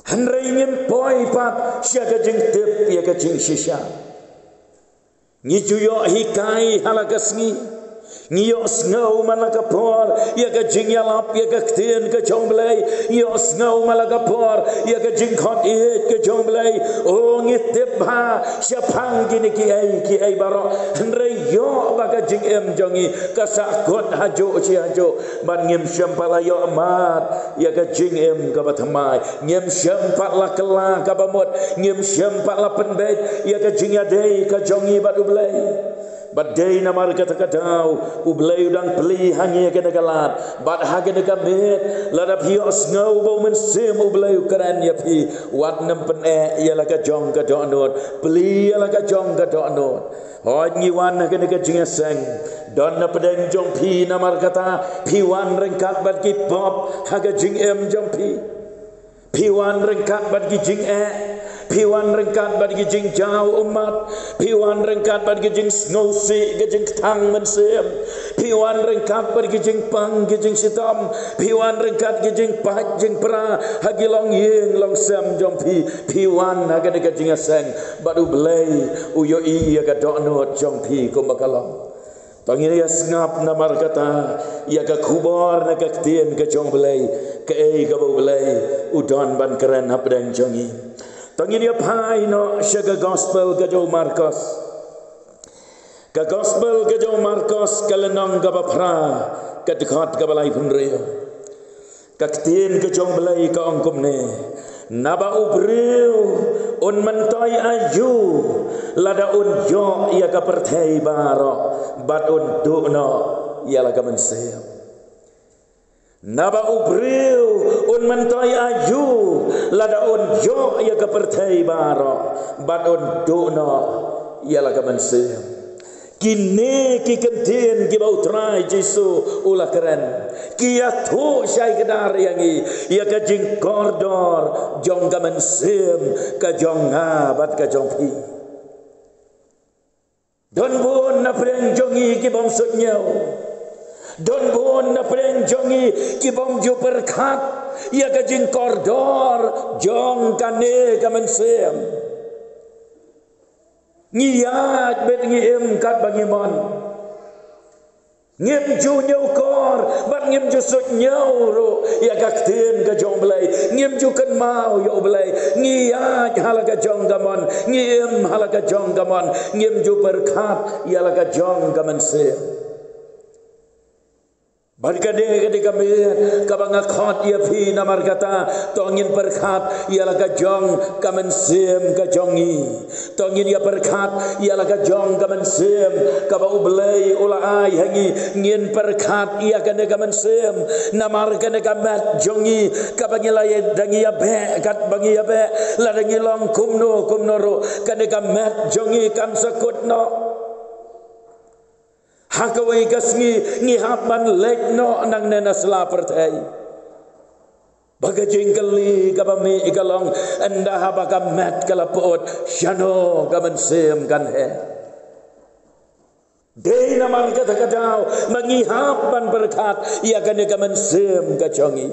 Henry ngim poi pat siaga jing tip ya ka jing shisha. Ngi juyo hikai halakas ngi. Ngiyo ngau malaka por ya ka jing yalap ya ka ktien ka jomblay. Ngiyo ngau malaka por ya ka jing khot it ka jomblay. O ngitip ha siapang gini ki ai baro. Henry yo baka jing em jongi ka sakot hajo si hajo ban ngim syempala yo amat ya ka jing em ka bathamai ngim syempat la kela ka bamot ngim syempat la penbet ya ka jing adai ka jongi bat ublay. Badai namar kata kadau ublay udang peli hanya kena galat bad hagen dekamit ladap hios ngau bau mensim ublay keren ya pi wat nem pen ya la ka jong ka donot peli ya la ka jong ka donot hoi ngiwan hagen ka jingeseng don na pedeng jong pi namar kata piwan rengkat bad ki pop haga jing em jong piwan rengkat bad ki jing piwan rengkat bad ki jing jauh umat piwan rengkat bad ki jing snosi ki jing tang mensem piwan rengkat bad ki jing pang ki jing sitam piwan rengkat ki jing pat jing pra hagi long yeng long sem jong piwan haga de ka jing aseng bad ublay uyo i ya ka donot jong pi ko bakalong tangin ya ngap namar kata ya ka kubor na ka ktien ka jong belay ka ka belay udon ban keren hapdang jongi tangin ya pai no syaga gospel ka jo Marcos ka gospel ka jo Marcos ka lenong ka bapra ka dekat ka balai punreo ka ktien ka jong belay ka ongkom ne naba ubreu un mentai aju lada un jo ya ka perthai baro bat un duno ya la ka mensem naba ubreu un mentai aju lada un jo ya ka perthai baro bat un duno ya la ka mensem kini ki kentien ki bau trai Jesu ulah keren kia tu syai kedar yangi ya ka jing kordor jong ka mensem ka jong ngabat ka jong pi don bon na preng jongi ki bom sutnyau don bon na preng jongi ki bom ju perkat ya ka jing kordor jong ka ne ka mensem ngiyat bet ngiem kat bangimon ngiem ju nyau kor bat ngiem ju sut nyau ro ya ka ktien ka jong belai ngiem ju kan mau yo belai ngiyat halaka jong gamon ngiem halaka jong gamon ngiem ju berkat ya laka jong gaman se barkade ketika ber kabanga khot ya phi namar kata tongin perkhat ialah ka jong kamen sem ka jongi tongin ya perkhat ialah ka jong kamen sem ka ba ublei ula ai hangi ngin perkhat ia kana kamen sem namar kana kamat jongi ka bangi lay dangi ya be kat bangi ya be la dangi long kumno ro kana kamat jongi kan sakutno hakawai kasngi ngihapan lekno nang nena selapertai baga jingkali kabami ikalong anda habaka mat kalapot syano kaman sem kan he dei naman kata-katao mangihapan berkat ia kan kaman sem kacongi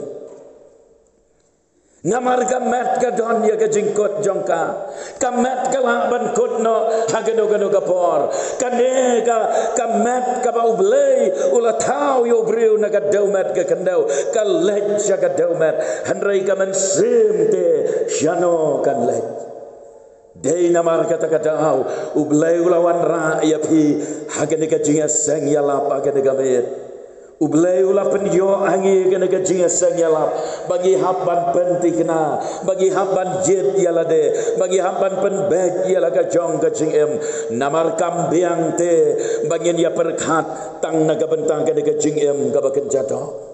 namar kamat ka don ya ka jingkot jongka kamat ka laban kutno hagado gano kapor kane ka kamat ka ba ublei ula tau yo breu na ka daumat ka kandau ka lej ka daumat hanrai ka man sim te shano kan lej dei namar kata katau ublei ulawan ra ya pi hagane ka jinga sang ya lapa ka gamet ublei ulah penyo angi kena kejinga sengyalap bagi haban pentikna bagi haban jet yalade bagi haban penbek yala kajong kejing em namar kambiang te bagi dia perkat tang naga bentang kena kejing em kabaken jatuh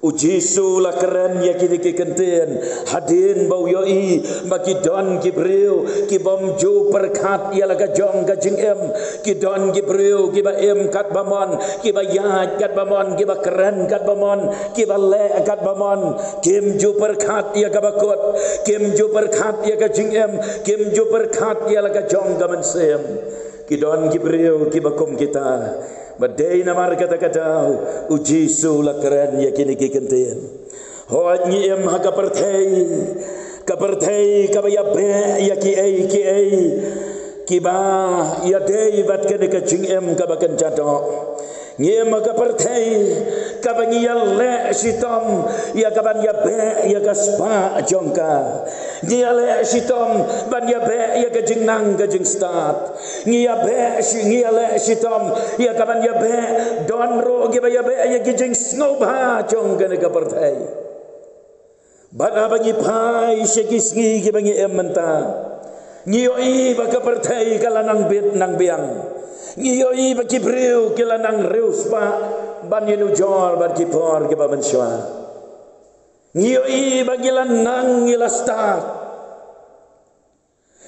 uji sulah keren ya kini kenten hadin bau yoi bagi don kibreu kibom ju perkat ia laga jong kajing em kidon kibreu kiba em kat bamon kiba yat kat bamon kiba keren kat bamon kiba le kat bamon kim ju perkat ia kabakot kim ju perkat ia kajing em kim ju perkat ia laga jong kaman sem kidon kibreu kibakum kita badai namar kata-kata uji sulah keren ya kini kikenten Hoat ni em ha kaperthei kabaya be ya ki ai kiba ya dei bat ke de jing em kabakan jado ngi em kaperthei kabangi ya le sitom ya kaban ya be ya kaspa jongka ngi ya le sitom ban ya be ya ke jing nang ke jing start ngi ya be ngi ya le sitom ya kaban ya be don ro ge ba ya be ya ke jing snobha jongka ne kaperthei Bada bagi pai sekisngi ke bagi ementa. Ngiyoi baka pertai kalanang bit nang biang. Ngiyoi bagi breu kalanang reus pa ban yenu jor bagi por ke baban syua. Ngiyoi bagi lanang ilastat.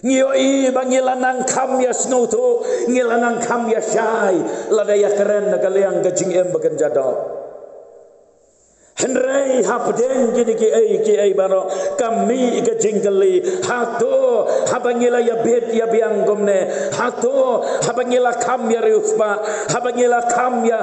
Ngiyoi bagi lanang kam ya snoto, ngilanang kam ya syai, ladaya keren nakaliang kajing em bakan jadok. Henry hapdeng gini ki ai baro kami ke jingkeli hato habangila ya bet ya biang gomne hato habangila kam ya reuspa habangila kam ya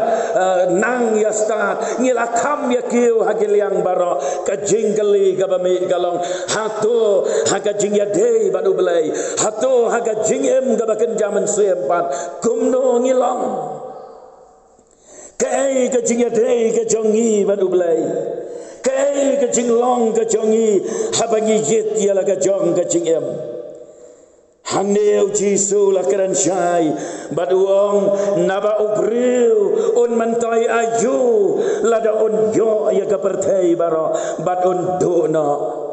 nang ya start ngila kam ya kiu hagiliang baro ke jingkeli gabami galong hato haga jing ya dei badu belai hato haga jing em gabaken jaman sempat kumno ngilong Kai ke jing dei ke jongi badu belai kai ke jing long ke jongi habangi yit ya la ke jong ke jing em haneu jisu la keran syai baduong naba ubril un mantai aju lada on yo ya ke pertai baro badun do no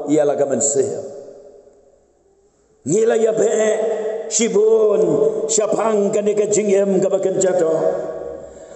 ya la ke mensih ngila ya be shibun syapang kan ke jing em ke bakan jado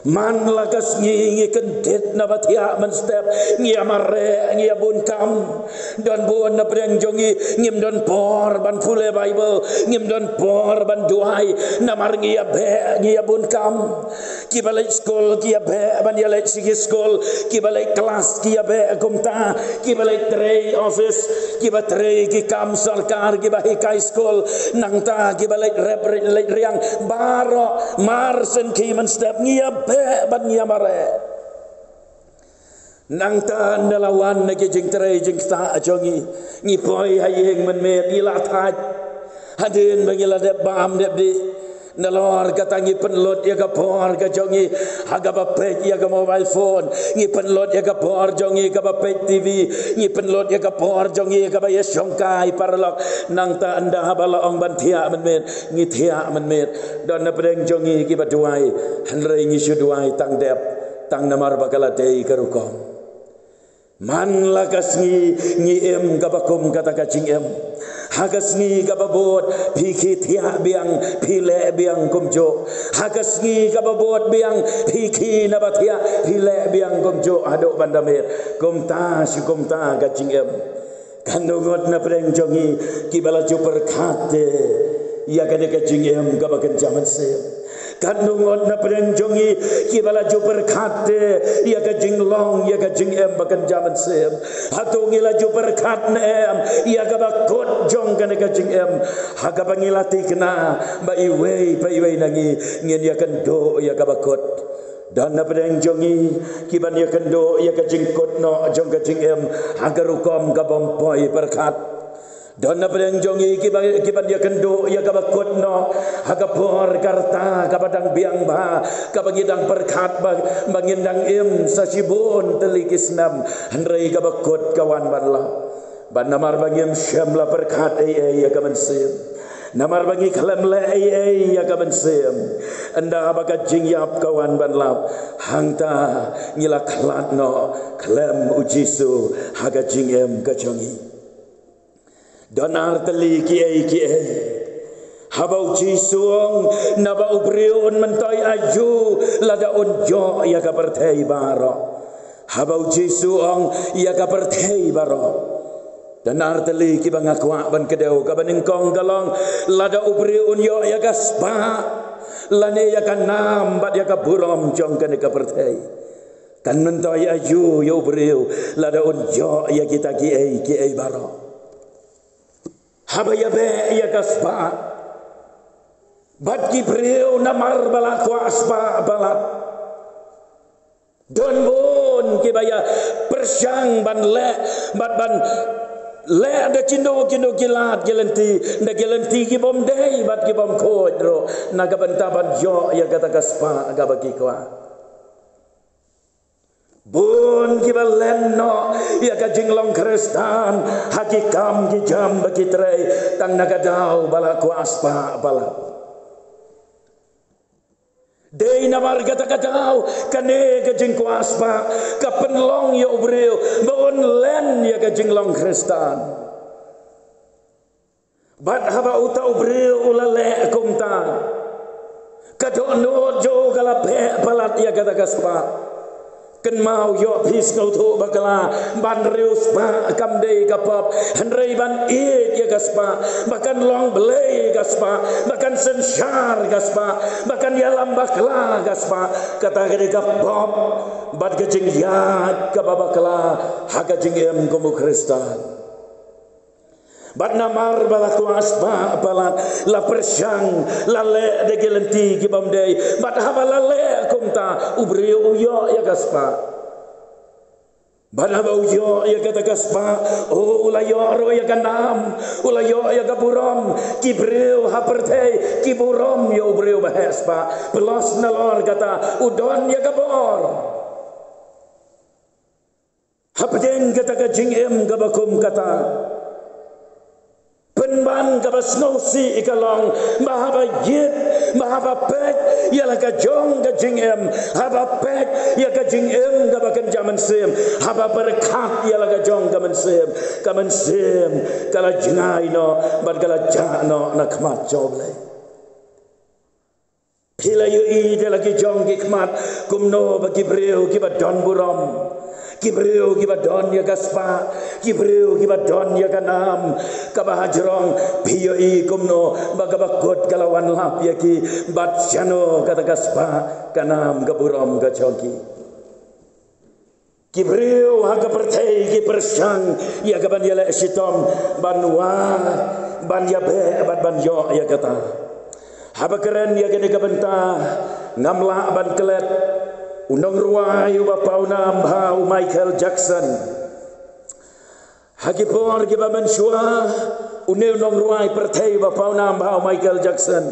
man lakas ngi kendet na batia man step ngi amare ngi abun kam don buon na preng jongi ngim don por ban fule bible ngim don por ban duai na mar ngi abe ngi abun kam ki balai school ki abe ban ya lek sigi school ki balai kelas ki abe kumta ki balai trei office ki ba trei ki kam sarkar ki ba hikai school nang ta ki balai rep riang baro marsen ki man step ngi abe ban yamare nang ta ndalawan na ke jing trai jing ta jongi ngi poi hayeng men me ila thaj hadin bangila de bam de di nalor katangi penlot ya ka por ka jongi haga ba pet ya ka mobile phone ngi penlot ya ka por jongi ka ba pet tv ngi penlot ya ka por jongi ka ba ya songkai parlok nang ta anda habala ong ban thia men met ngi thia men met don na preng jongi ki ba duai hanrei ngi shu duai tang dep tang namar bakala dei karukom man lakas ngi em ka bakum kata ka jing em hagas ngi kababot phiki thia biang phile biang kumjo hagas ngi kababot biang phiki na bathia phile biang kumjo ado bandamet kumta si kumta gajing em kandungot na preng jongi kibala jo perkhate ya kade gajing em kabaken jaman se kandungot na preng jongi kibala jo perkhate ya gajing long ya gajing em baken jaman se hatu ngila jo perkhat na em ya kabakot jong kane gajing em haga bangilati kena ba iwe nangi ngien ya kendo ya kabakot dan na preng jongi kiban ya kendo ya gajing kot no jong gajing em haga rukom kabompoi perkhat dan na preng jongi kiban ya kendo ya kabakot no haga por karta kabadang biang ba kabagidang perkhat bangindang em sasibon telikisnam handrei kabakot kawan banla ban namar bangim syamla perkhat ya kamansim namar bangi kalam la ya kamansim anda abaga jingyap kawan banlap hangta ngila klatno kalam ujisu haga jingem kajongi donar teli ki habau jisuong naba ubriun mentai aju lada unjo ya kapertei baro habau jisuong ya kapertei baro donar teli ki bangakwa ban kedeu kabaning kong galong lada ubriun yo ya gaspa lane ya kanam bat ya kaburom jong kan kapertei kan mentai aju yo ubriu lada unjo ya kita ki baro habaya be ya kaspa bat ki breu namar balak wa aspa balat Don bon kibaya persyang ban le ban le ada cindo kilat gelenti da gelenti ki bom dei bat ki bom kodro naga bantaban jo ya kata kaspa aga bagi kwa bon ki baleno ya ka jinglong kristan hakikam ki jam bagi trai tang naga dau bala ku aspa bala dei namar kata-katau kane ka jing ku aspa ka penlong ya ubreu bon len ya ka jinglong kristan bat haba uta ubreu ulale kumta kado no jo kala pe palat ya kata kaspa ken mau yo pis no tu bakala ban reus pa kam dei kapap henrei ban e ya gaspa bahkan long belei gaspa bahkan sensyar gaspa bahkan ya lambakla gaspa kata gede kapap bat gejing ya kababakla haga jingem kumu kristan bat namar balaku aspa balat la persyang la le de gelenti ki bamdei bat habala le kumta ubri uyo ya gaspa bat haba uyo ya kata gaspa o ulayo ro ya kanam ulayo ya kaburom ki breu haperte ki burom yo breu bahaspa pelos nalor kata udon ya kabor hapden kata kajingem kabakum kata penban kabas ngosi ikalong mahaba yit mahaba pek ialah kajong kajingem haba pek ia kajingem kabakan zaman sem haba berkat ialah kajong kaman sem kala jengai no bad kala jano nak mat joble pila yu i de lagi jong kikmat kumno bagi breu kibat don burom kibreu kibadon ya gaspa kibreu kibadon ya kanam kabahajrong piyoi kumno bagabakot kalawan lap ya ki batsyano kata gaspa kanam kaburom kacoki kibreu haga pertei ki persyang ya kaban ya le sitom banwa ban ya be ban yo ya kata haba keren ya gede kabenta ngamla ban kelet undang ruai bapau nam bau Michael Jackson hagi por giba mensua undang ruai pertei bapau nam bau Michael Jackson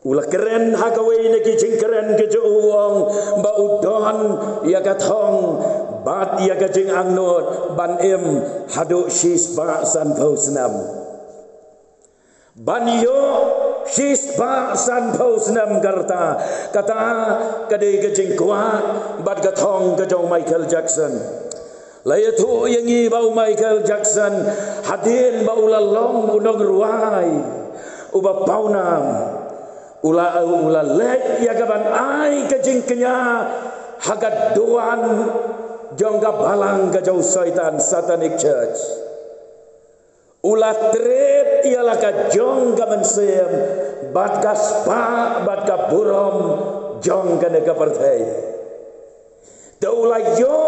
ulah keren hagawe neki jing keren kejo uang ba udon ya kathong bat ya kajing angnot ban em hadu shis ba san posnam ban yo Shis pa san pos nam karta kata kadai kejing kuat bat kathong kejong Michael Jackson layatu yangi bau Michael Jackson hadin bau lalong unong ruai uba paunam ula lek ya gaban ai kejing kenya hagat doan jongga balang kejau syaitan satanic church ulah trip ialah kajong kamensem bat kaspa bat kaburom jong kana kapartai daulah yo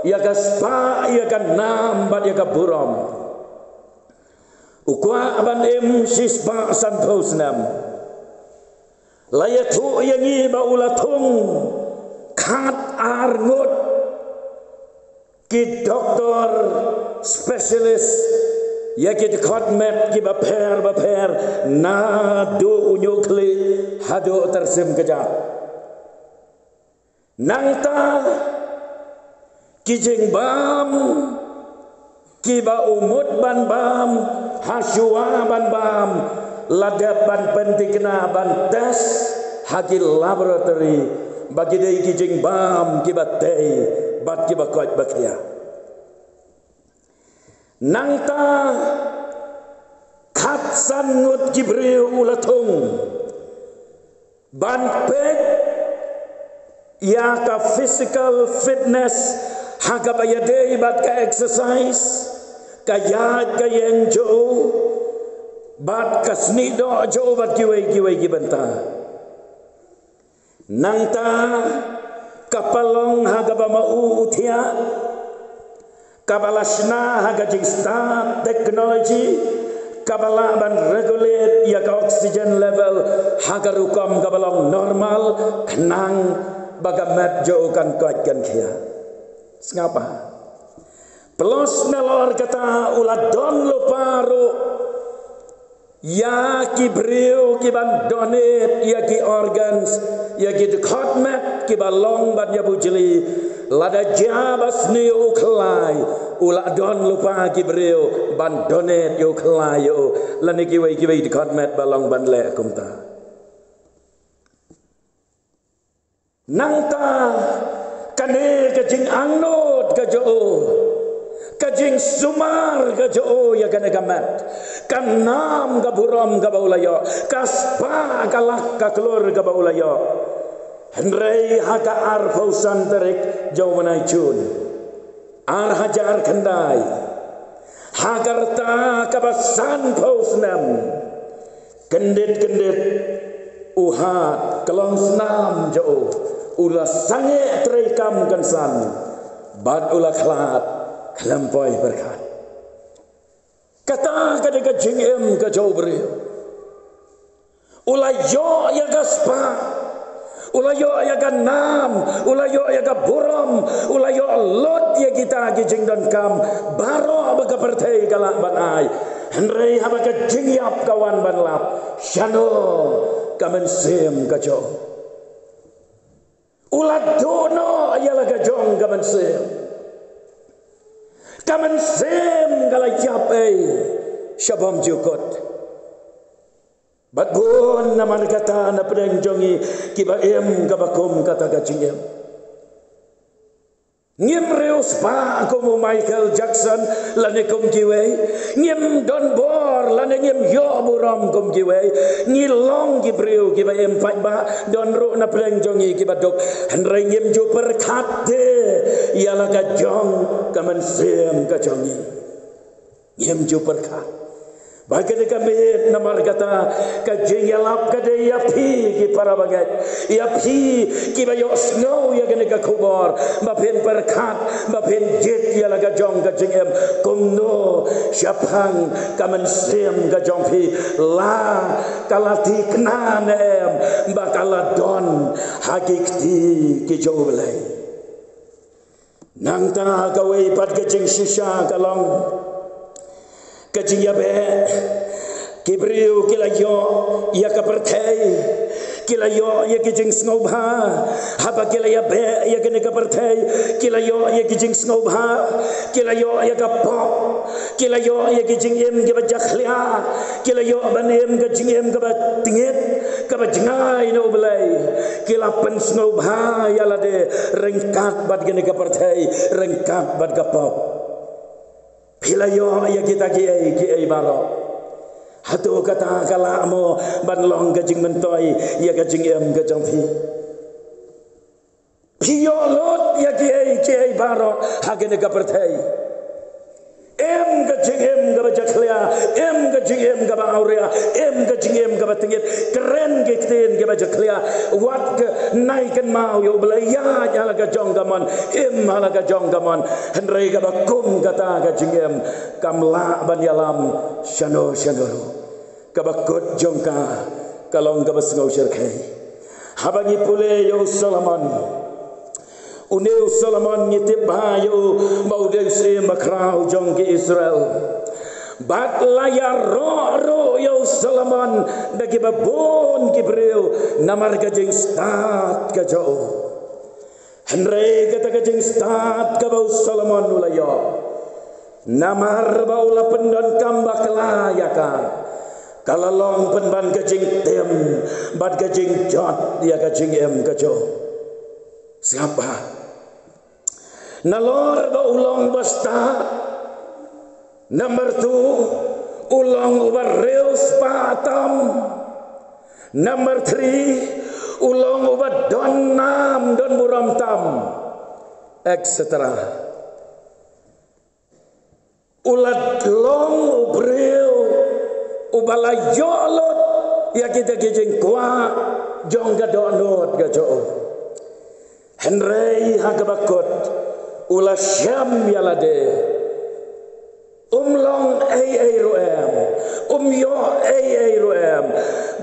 ya kaspa ya kanam bat ya kaburom ukwa abanem sispa sanposnam layatu yangi baulatung kat arngut ki doktor spesialis ya kita khotmet ki baper na do unyukli hado tersim kejap nangta kijing bam ki ba umut ban bam hasyua ban bam ladap ban pentikna ban tes hagi laboratory bagi dei kijing bam ki batei bat ki bakot bakia nangta katsan ngut kibreu ulatung ban pek ya ka physical fitness haga bayadei bat ka exercise kaya yang jo bat kasnido jo bat kiwei gibenta nangta kapalong haga ba mau utia kabalasna haga jingstan teknologi kabala ban regulate ya ka oxygen level haga rukam kabalong normal kenang bagamat jauhkan kuatkan kia. Sengapa? Pelos nalor kata uladon lo paru. Ya ki beriu ki ban donate ya ki organs ya ki department ki balong ban ya bujeli lada jabas ni uklai uladon lupa ki beriu ban donate yo klai yo lani ki wei department balong ban le kumta nangta kane ke jing angnot ke jo kajing sumar kajo ya kana gamat kanam ka buram ka baulayo kaspa kalak ka klor ka baulayo henrei haka ar pausan terik jawanai chun ar hajar kandai hagarta kabasan pausnam kendit uhat kelong senam jo ula sange trekam kansan bad ula khlat kelampoi berkat. Kata kadang jingem ke jauh beri. Ulayo ya gaspa, ulayo ya ganam, ulayo ya gaburam, ulayo lot ya kita gijing dan kam. Baro abaga pertai galak banai. Henrei abaga jingyap kawan banlap. Shano kamen sem ke jauh. Uladono ya laga jong kamen sem. Kamen sem galai capai syabam jukot. Bat bon nama kata na pedang jongi kiba em kabakum kata gacingem. Ngim reus pa aku Michael Jackson lane kum kiwei. Ngim Don Bor lane ngim yo buram kum kiwei. Ngilong kibreu kiba em pat ba don ru na pedang jongi kiba dok. Henrei ngim ju perkate ialah kajong kaman sem kajongi. Ngim ju perkat. Bagi kami nama kata kajing yalap kade yapi ki para bagat yapi ki bayo snow ya kene ka kubor mapen perkat mapen jet ya laga jong kajing em kumno syapang kamen sem kajong pi la kalati knan em bakala don hakikti ki jo belai nang ta kawai pat kajing shisha kalong kajing ya be kibriu kilayo ya kapertai kilayo ya kijing snobha haba kilaya be ya kene kapertai kilayo ya kijing snobha kilayo ya kapop kilayo ya kijing em ke bajakhlia kilayo banem kijing em ke batingit ke bajengai no belai kilapen snobha ya lade rengkat bad kene kapertai rengkat bad kapop Hilayo ya kita kiai baro. Hatu kata kala mo banlong gajing mentoi ya gajing em gajang pi. Piolot ya kiai baro hagene kapertai. Em gajing em gabajaklia, em gajing em gabauria, em gajing em gabatingit keren giktin gabajaklia. Wat ke naikan mau yo belaya nyala gajong gaman, em hala gajong gaman. Henrei gabakum kata gajing em kamla banyalam shano kabakut jongka kalong gabasngau syarkai. Habangi pule yo Solomon. Uneu Solomon ngitip bahayu mau desi makrau jong ke Israel. Bat layar ro yo Solomon dagi babon kibreu namar gajing stat gajau. Henrei kata gajing stat kabau Solomon ulayo. Namar baula pendon kambak layakan. Kalalong penban gajing tem bat gajing jot dia gajing em gajau. Siapa? Nalor ba ulong basta. Number 2 ulong ubar reus patam. Number 3 ulong ubar don nam don buram tam. Etc. Ulat long ubreu ubala yolot ya kita gejeng kwa jong gadonot gajo. Henrei hagabakot ula syam yalade umlong ruem yo ruem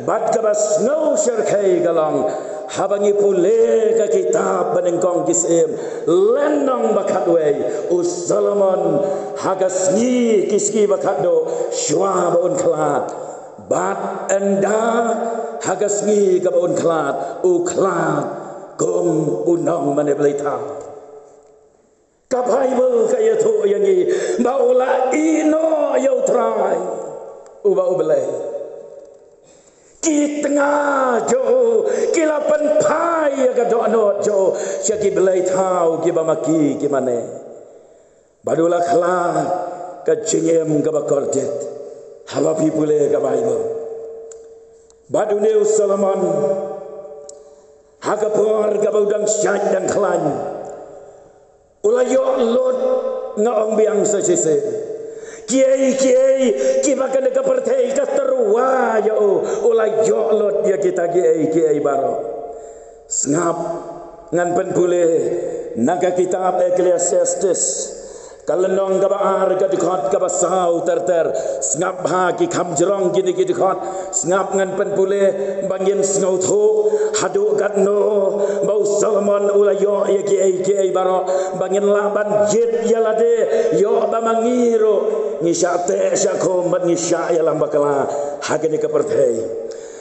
bad gabas no syarkai galang habangi pule ka kitab benengkong kisim lenong bakat wei Solomon hagas ni kiski bakat do shwa baun klat bat enda hagas ni ka baun klat klat gom unong mane belita ka Bible ka yato yangi baula ino yo try uba ubele ki tengah jo kilapan pai ka do no jo syaki belai tau ki bamaki ki mane badula khla ka jingem ka bakordet haba pipule ka Bible badune Solomon hagapor ka baudang syad dan khlan ulayo lot ngaong biang sesese kiai ki bakan ka pertai ka terwa yo ulai jolot ya kita kiai baro snap ngan pen pule naga kitab Ecclesiastes kalenong ka baar ka dikot ka basau ter snap ha ki kham jrong ki dikot snap ngan pen pule bangin snau tho hadu kat no bau Solomon ulai yo ya kiai baro bangin laban jit yalade yo bamangiro ngisate syakom bat ngisya yalam bakala hakene ka pertai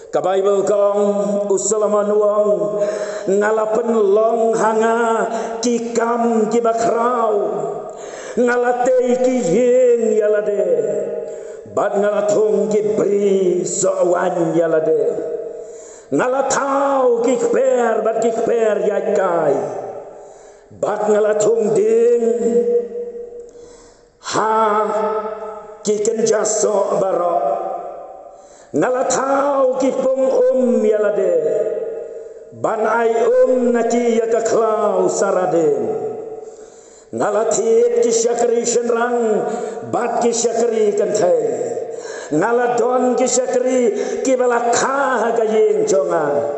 ka Bible kong Solomon wong ngalapen long hanga ki kam ki bakrau ngalatei ki yin yalade bat ngalatung ki bri sowan yalade ngalatau ki per bat ki per yakai bat ngalatung ding ha ki kenjaso baro ngalatau ki pung yalade ban ai naki yakaklau sarade ngalatit ki syakri shenrang bat ki syakri kanthai ngaladon ki syakri ki balakha gayeng jonga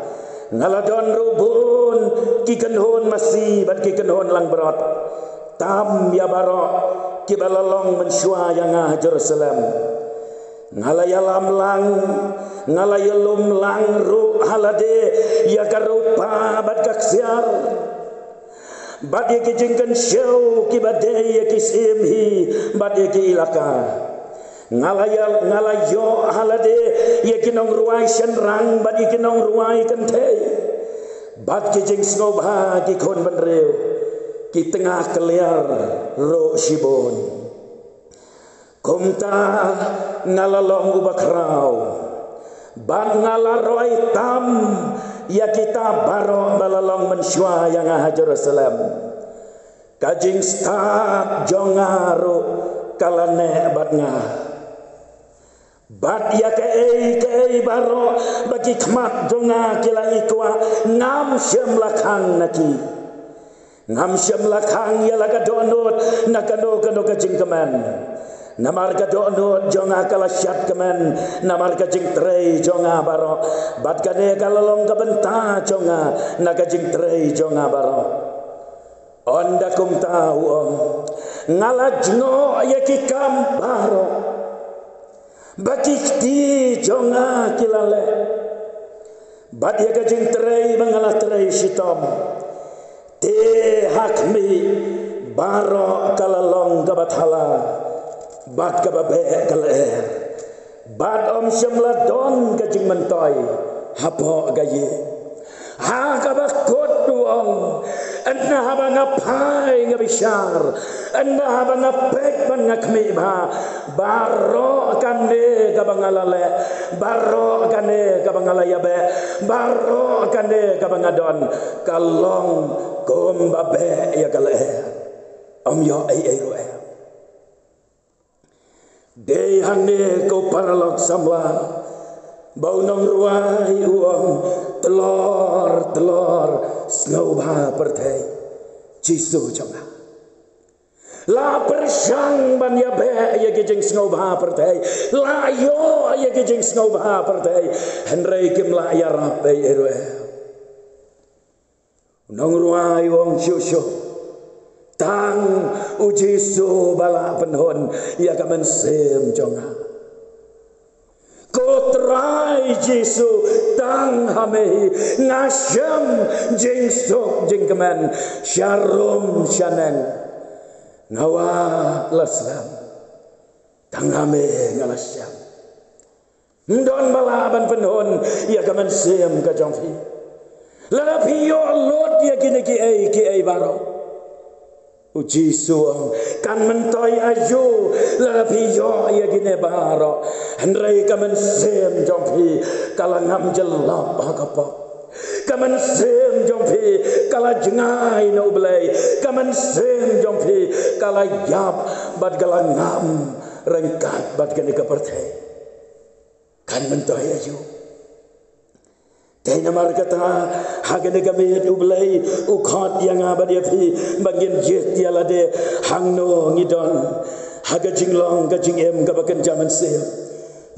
ngaladon rubun ki kenhon masi bat ki kenhon lang berot tam ya baro ki balalong mensyua yang Jerusalem ngalayalam lang ngalayalum lang ru halade ya karupa bat kaksiar bat ye kijingkan show ki badai ki simhi bat ye ki ilaka ngalayo halade ye kinong ruai shenrang bat ye kinong ruai kante bat kijing snobha ki kon benreu ki tengah keliar ro shibon kumta ngalalong ubakrau bat ngalaroi tam ya kita baro balalong mensyua yang Jerusalem kajing stak jongaro kalane batnga bat ya kei baro bagi kmat jonga kila ikwa ngam syem lakang naki ngam syem lakang ya laga donot nakano kano kajing keman namar ka donot jonga kala syat kemen namar ka jing trei jonga baro bat kane kalalong ka benta jonga naga jing trei jonga baro onda kum tahu ngalajno yaki kam baro bakikti jonga kilale bat ya ka jing trei mangala trei shitom te hakmi baro kalalong ka bathala bat ka babe kalaer bat syamla don kajing mentoy hapo gaye ha ka bakot duong anna haba ngapai ngabishar anna haba ngapek ban ngakmi ba baro kande ka bangalale baro kande ka bangalaya be baro kande ka bangadon kalong kom babe ya kalaer yo ai roe Day hane ko paralog samla bau nong ruai uang telor snow ba pertai jisu jonga la persang ban ya be ya gejeng snow ba pertai la yo ya gejeng snow ba pertai henry kim la ya rape erwe nong ruai uang shushu tang uji bala penhon ia kamen sem jonga kotra trai Jesu tang hame ngasham jing sok jing kemen syarum syaneng ngawa laslam tang hame ngalasyam ndon balaban penhon ya kemen sem ka jongfi lalapi yo lot ya kini ki ai baro uji suang kan mentoi aju lalapi yo ya gine baro hendrai kamen sem jompi kala ngam jelap hakapa kamen sem jompi kala jengai no belai kamen sem jompi kala yap bad kala ngam rengkat bad gane kapertai kan mentoi aju Tena markata hagane kami ublay ukhat yang abadia pi bagian jet dia lade hangno ngidon haga jinglong ka jingem ka bakan jaman sel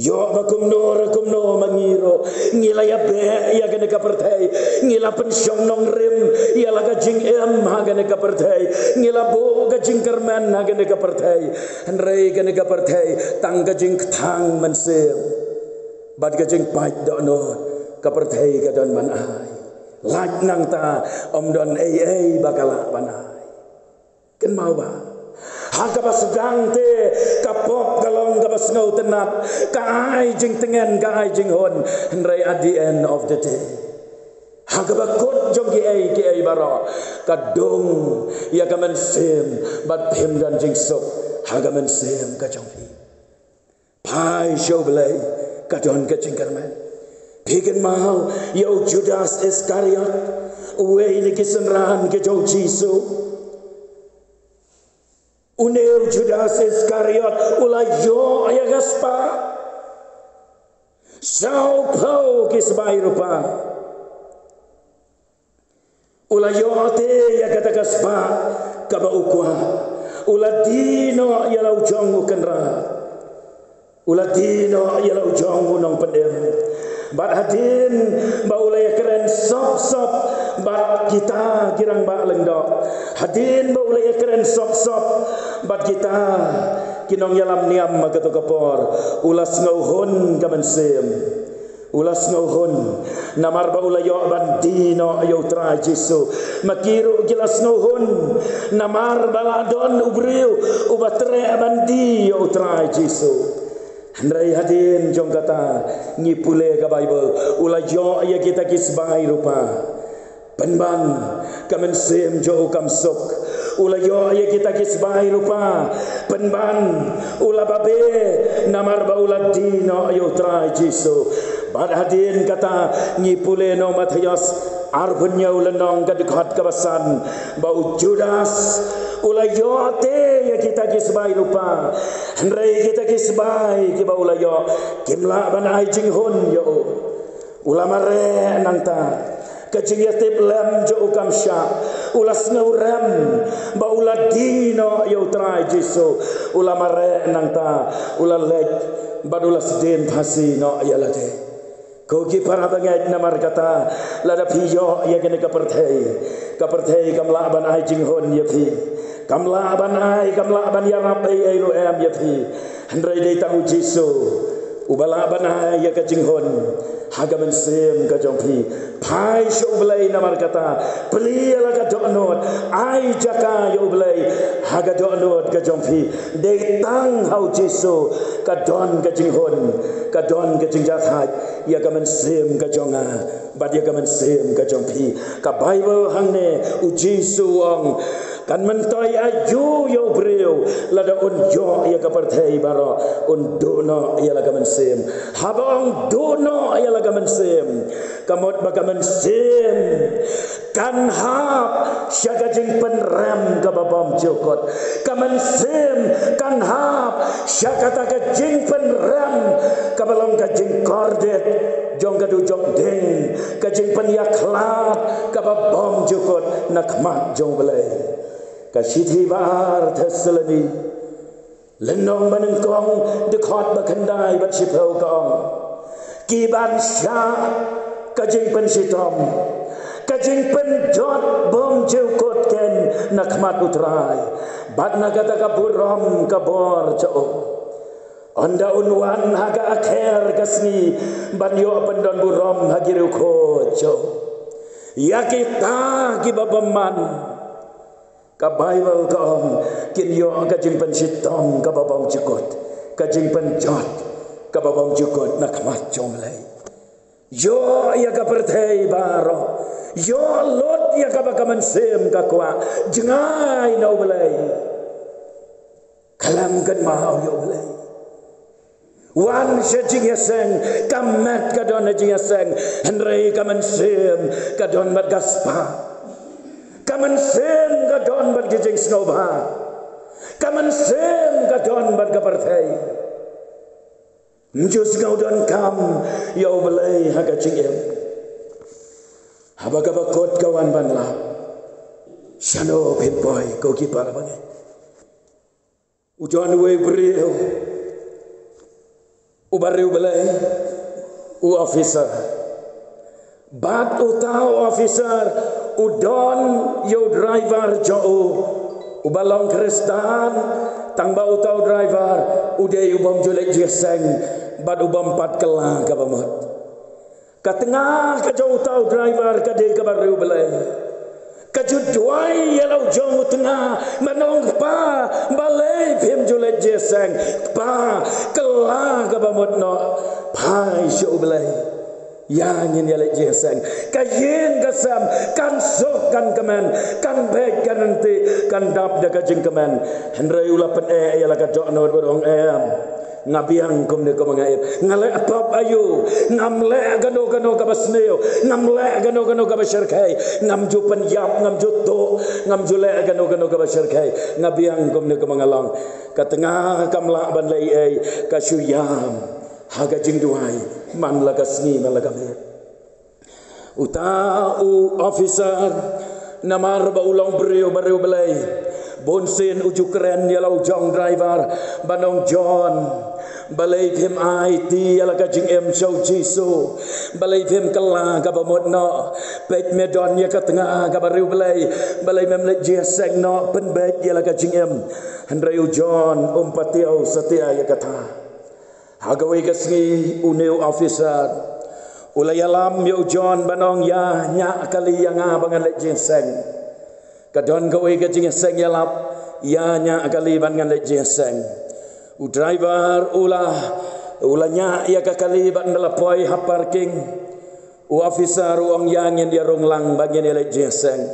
yo bakum no mangiro ngila ya be ya gane ka pertai ngila pensyong nong rim ya laga jingem hagane ka pertai ngila bo ka jingkerman hagane ka pertai henrei gane ka pertai tang ka jing thang mansel bad ka jing pait do no kapertai kadon manai lak nang ta om don ai bakala banai ken mau ba haka basgang te kapop kalong kabas ngau tenat ka ai jing tengen ka ai jing hon hendrai at the end of the day haka bakut jong ki ai baro kadung ya kamen sem bat phem dan jing sok haka men sem ka jong fi pai show belai kadon ka jing karman Pigen mau yo Judas Iskariot uwe ini kisenran ke jauh Jesu uneu Judas Iskariot ula yo ya gaspa sao pau kisbai rupa ula yo te ya kata gaspa kaba ukwa ula dino ya lau jongu kenra ula dino ya lau jongu nong pendem bat hadin baulai keren sop bat kita girang ba lengdok hadin baulai keren sop bat kita kinong yalam niam magato kapor ulas ngauhun kamen sem ulas ngauhun namar baulai yo bandino ayo tra Jesu makiru gilas ngauhun namar baladon ubriu ubatre bandi yo tra Jesu Hendrai hadin jong kata ngipule ka Bible ula jo ya kita kisbai rupa penban kamen sem jo kam sok ula jo ya kita kisbai rupa penban ula babe namar ba ula dino ayo trai Jesu bad hadin kata ngipule no Matius arbunya ulenong kadekat kabasan bau Judas ula yo te ya kita kisbai rupa hendrai kita kisbai ki bau ula yo kimla ban ai jing hun yo ula mare nangta kajing yatib lam jo ukam sya ula snauram bau ula dino yo trai Jesu ula mare nangta ula lek badula sedin phasi no ayalade Koki para bangai namar kata lada piyo ya kene kaperthei kamla ban ai jing hon ya pi kamla ban ya rap ai lo am ya pi hendrai dei tahu Jesu ubala ban ai ya ka jing hon haga men sem ka jong pi pai sho belai namar kata peli la ka donot ai jaka yo belai haga donot ka jong pi dei tang hau Jesu ka don ka jing hon ka don ka jing jathai ya kamen sem ka jonga bad ya kamen sem ka jongpi ka Bible hangne uji suang kan mentoi aju yo breu lada un jo ya ka perthei baro un dono ya la kamen sem habang dono ya la kamen sem kamot ba kamen sem kan hap syaga jing penram ka babam jokot kamen sem kan hap syaga ta ka jing penram ka balong ka jing kordet jong kadu jong deng ka jing penyaklap ka babam jokot nakmat jong belai ka sithi bar Thessaloni lenong manengkong dekat bakandai bat sipau kong kiban sya ka jing pensitom kajing penjot bom jukot ken nakmat utrai bat nagata kaburom kabor cao Onda unwan haga akhir kasni banyo pendon burom hagiru kojo. Ya kita ki babaman ka Bible kaom kin yo ka jing pensitong ka babam jukot ka jing penjot ka babam jukot nak mat jomlai. Yo ya ka perthai baro. Yo lot ya ka bakaman sem ka kwa jengai na ublai. Kalam kan mau yo ublai. Wan sejing yaseng kamet kadon sejing yaseng Henry kamen sem kadon bat gaspa kamen sem kadon bat gijing snowba kamen sem kadon bat kapartai njus gaudon kam yau belai haga cingem habaga bakot kawan banla shano pinboy ko kipara bangai ujon we brio ubariu belai u officer bat utau officer udon yo driver jo ubalong kristan tangba utau driver udai ubam julek jeseng bat ubam pat kela kabamot katengah ka jo utau driver ka de kabariu belai kajudwai yalau jong tengah manong pa balai pim julek jeseng pa kela kabamot no pai syo belai yang ini alek jeseng kayen kasam kan sok kan kemen kan baik kan nanti kan dap da kajing kemen hendrai ula pen yala ka dok no borong ngabiang kum ne ko mangaib ngale apap ayu ngamle gano ka basneo ngamle gano ka basharkai ngamju penyap ngamju to ngamju le gano ka basharkai ngabiang kum ne ko mangalang katengah kamla ban lai ai kasuyam haga jingduai man lagasni malagame utau officer namar ba ulang beriu belai bonsen uju keren yalau jong driver banong John balai pem IT ala kajing em show jisu balai pem kala ka bamot no pet medon ya ka tengah ka bariu balai mem le jeseng no pen bet ya la kajing em handreu John patiau setia ya kata hagawai kasni uneu officer ulayalam yo John banong ya nya kali yang abangan le jeseng kadon gawai kajing seng yalap ya nya kali bangan le jeseng u driver ulanya ia kakali ban melapoi ha parking u officer uang yang dia ronglang bagian ele jeseng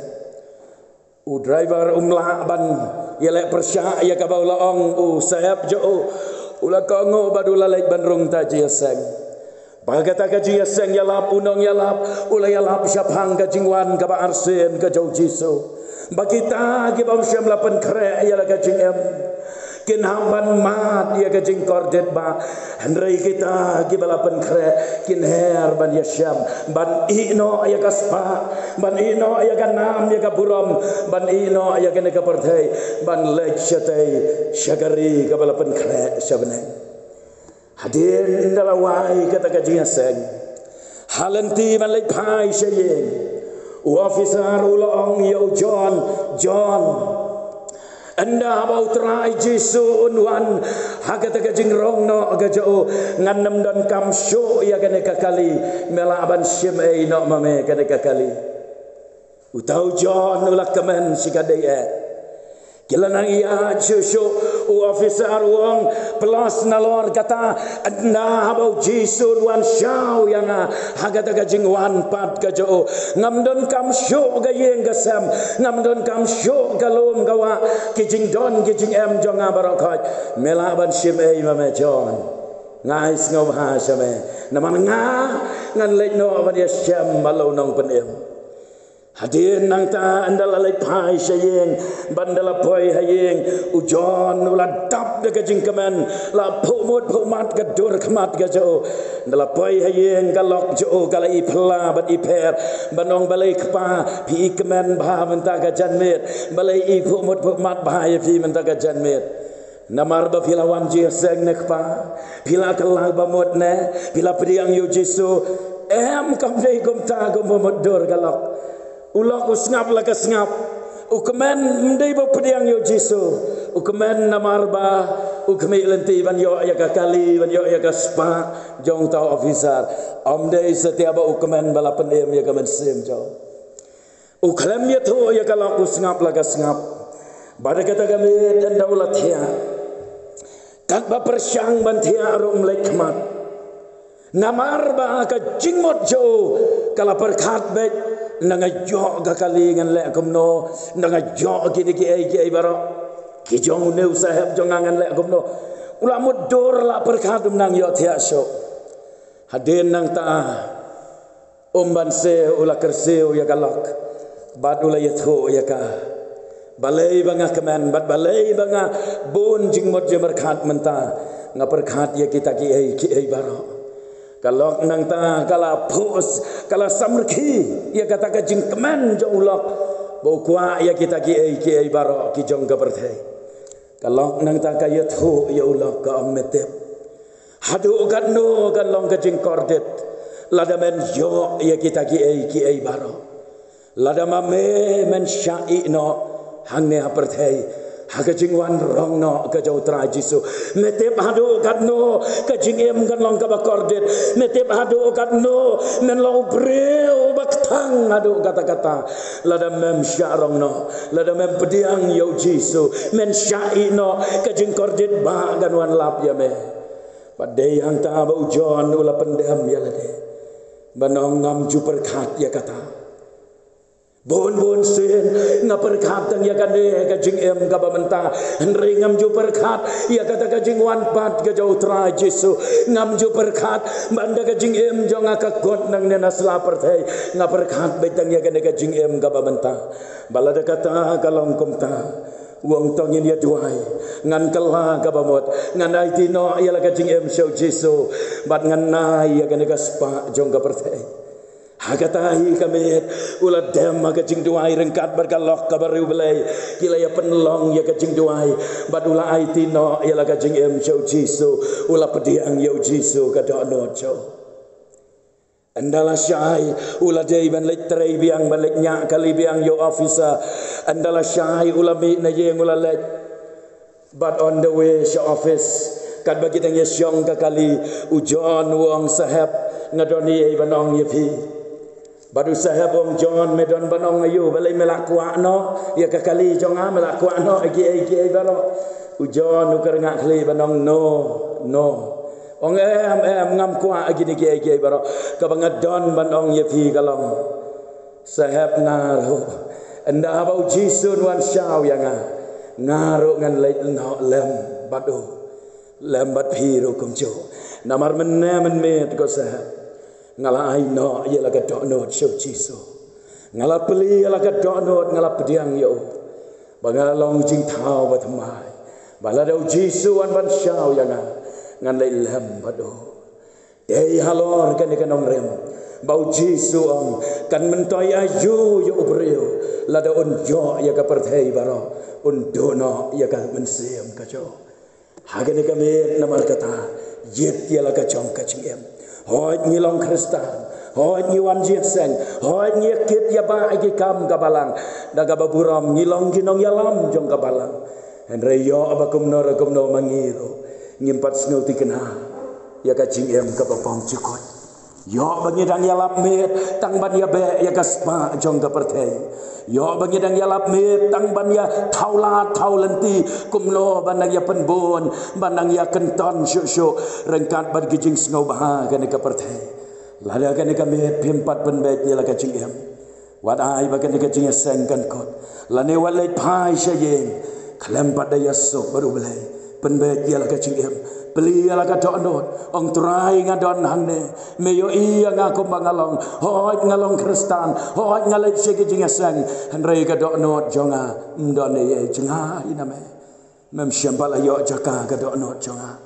u driver umla ban ele persya ia ka baula ong u sayap jo ula kongo badula lek ban rong ta jeseng bagata ka jeseng yalap unong yalap ula yalap syapang ka jingwan ka ba arsen ka jau jisu bagita ki bam syam lapan kre ia la ka jingem kin hamban mat ya kajing kordet ba handrai kita ki balapan kre kin her ban yasham ban ino ya kaspa ban ino ya kanam ya kaburam ban ino ya kene kaparthai ban lek shatai syagari ka balapan kre syabne hadir dalawai kata kajing seng halanti ban lek phai syayeng officer ulong yo John anda bau terai Jesu unwan haga taga jingrong no gajo nganam dan kamsho ya kene kakali melaban shimei no mame kene kakali utau John ulak kemen sikadai kilanang iya Jesu u officer wong plus nalor kata anda bau Jesu wan syau yang haga taga jingwan pat gajo ngamdon kamsho gayeng gasam ngamdon kamsho galom gawa kijing don kijing em jonga barokat melaban shimei mame John ngais ngobha shame naman ngan lekno abadia syam balau nong penem hadir nang ta andala lek pai sayeng bandala poi hayeng ujon ulat tap de kajing kemen la phomot phomat gadur khamat gajo ndala poi hayeng galok jo kala ipla bat iper banong balai kpa pi kemen bha menta gajan met balai i phomot phomat bahaya pi menta gajan met namar ba pilawan jeseng nekpa pila kala bamot ne pila priang yo Jesu em kamdei gumta gumodor galok ulok usngap laka sngap ukemen mdei ba pediang yo Jesu ukemen namar ba ukmi lenti ban yo ya ka kali ban yo ya ka spa jong tau officer amdei setiap ukmen bala pendem ya ka mensim jo uklem ya tho ya ka lak usngap laga sngap bada kata kami dan daulat ya kat ba persyang ban thia rum lekmat namar ba ka jingmot jo kala perkhat be nanga jo ga kali ngan le kumno nanga jo ki ai baro ki jong ne usahab jong ngan le kumno ula mudur la perkhat nang yo thia sho haden nang ta ban se ula kerseu ya galak bad ula yatho ya ka balai banga keman bad balai banga bon jingmot je perkhat menta nga perkhat ya kita ki ai baro kalau nang ta kala pos kala samrki ya kata ka jing keman jo ulok bo kwa ya kita ki ai baro ki jong ka berthai kalau nang ta ka yathu ya ulok ka metep hadu kan no kan long ka jing kordet lada men yo ya kita ki ai baro lada mame men syai no hangne berthai Hakajing wan rong no ka jau trajisu metep hadu kadno ka jingem kan long ka bakordet metep hadu kadno men long breu baktang hadu kata-kata lada mem syarong no lada mem pediang yo jisu men syai no ka jing kordet ba kan wan lap ya me padai hang ta ba ujon ula pendam ya lade banong ngam ju perkhat ya kata bon sen nga perkhat tang ya kande ka jing em ka bamenta henry ngam ju perkhat ya kata ka jing wan pat ka jau tra jesu ngam ju perkhat banda ka jing em jo nga ka got nang nena sla perthai nga perkhat betang ya kande ka jing em ka bamenta balada kata kalong kumta wong tong yin ya duai ngan kala ka bamot ngan ai tino ya la ka jing em show jesu bat ngan nai ya kande ka spa jong ka perthai Hakatahi kami ulat dem ka jing duai rengkat berkalok ka baru belai kila ya penlong ya ka jing duai badula ai tino ya la ka jing em show jisu ula pediang yo jisu ka do no cho andala syai ula dei ban lek trei biang ban lek nya kali biang yo officer andala syai ula mi na yeng ula lek but on the way show office kat bagi tang yesyong ka kali ujon wong sahab ngadoni ai banong ye phi Badu sahab om John medon banong ayu balai melak kuak no ya kekali jonga melak kuak no ai balo ujon nuker ngak kli banong no ong ngam kuak agi ni ai balo ka bangadon banong ye phi kalong sahab ngaru anda ba jisun wan syau yang ngaru ngan leit no lem badu lem bat phi ro kum jo namar men met ko sahab ngala ai no ya la ka do no show jisu ngala peli la ka do no ngala pediang yo bangala long jing thao ba thamai bala do jisu an ban syau yang ngan lai lem bado dei halor kan kan ong rem bau jisu ong kan mentoi ayu yo breu la do on jo ya ka perthai baro on do no ya ka mensem ka jo hagen ka me namar kata yet ya la ka chong ka chingem hoi ni long Kristen hoi ni wan jieseng hoi ni kit ya ba agi kam kabalang daga baburam ni long ginong yalam jong kabalang henre yo abakum no mangiro ngimpat snul tikena ya ka jingem ka bapong cikot yo bangi dang yalap met tang ban ya be ya ka spa jong ka perthai yo bangi dang yalap met tang ban ya thau lenti kumlo banang ya penbon banang ya kenton syu rengkat ban gijing snow bah kan ka perthai lada kan ka met pempat ban be ya la ka jingem wadai ba kan ka jing seng kan kot lane walai phai syeng klem pada ya sok baru belai pen be ya la ka jingem beli ala ka donot ong trai ngadon hande meyo iya ngaku bangalong hoi ngalong Kristen hoi ngalai segi jingasang henrei ka donot jonga ndone ye jenga iname mem syambala yo jaka ka donot jonga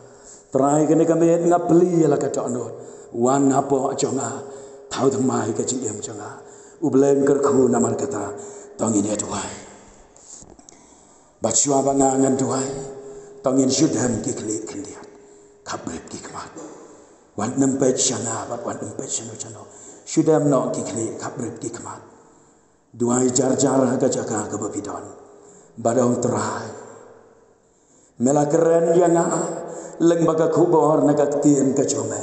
trai kene kame ngapli ala ka donot wan apo jonga thau thamai ka jingem jonga ubleng kerku namar kata tongin ya tuai bachua bangangan tuai tongin syudham kikli kendiat kabret kikmat wan nempet syana bat wan nempet chano syudam no kikli kabret kikmat duai jar ka jaka ka babidon badong terai mela keren yang leng baga kubor nagak tien ka jome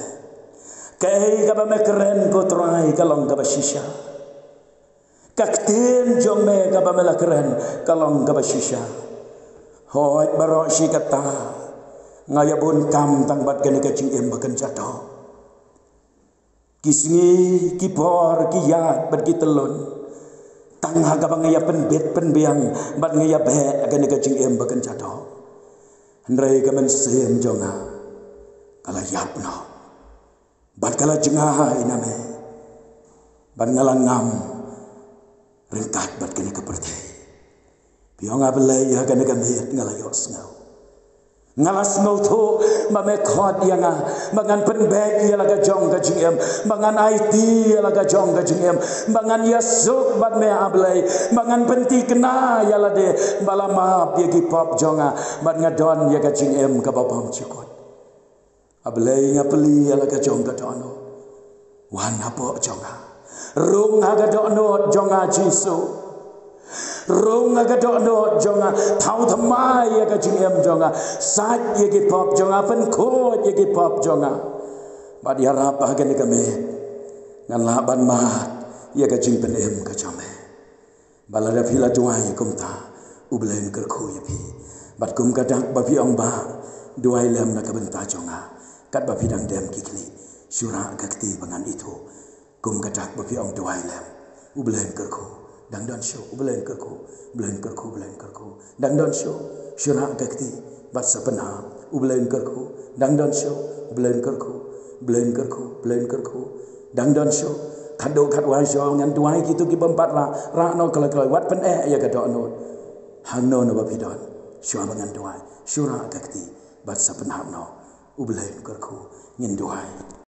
kai ka ba me keren ko trai ka long ka ba shisha kak tien jome ka ba mela keren ka long ka ba shisha hoi baro shi kata ngaya bun kam tang bat kan ka jing em bakan jatuh kisngi kipor kiyat bat kitelon tang haga bangaya penbet penbiang bat ngaya be akan ka jing em bakan jatuh Hendrai kamen sem jonga kala yapno bat kala jengah iname bat ngalangam ringkat bat kene keperti piong abelai ya kene kamet ngalayos ngau ngalas ngau tu mame khot yanga mangan penbek ya laga jong ka jingem mangan IT ya laga jong ka jingem mangan yasuk bat me abelai mangan penti kena ya lade balama ya ki pop jonga bat ngadon ya ka jingem ka babam cikot abelai ngapeli ya laga jong ka dono wan apo jonga rung haga dono jonga jisu rung aga dono jonga thau thamai ya ka jingem jonga sat ye ki pop jonga pen ko ye ki pop jonga ba dia rap ha ke me ngan la ban ma ya ka jing pen em ka jome bala da phila duai kum ta ublen ker khu ye phi bat kum ka dak ba phi ong ba duai lem na ka ben ta jonga kat ba phi dang dem ki kli syura ka kti bangan itu kum ka dak ba phi ong duai lem ublen ker khu dang don show ublen kerku dang don show syura kakti bat sapana ublen kerku dang don show ublen kerku dang don show kado kadwai show ngan tuai kitu ki bempat ra no kala wat pen ya ka no hang no ba pidon syura bangan tuai syura kakti bat sapana no ublen kerku ngin tuai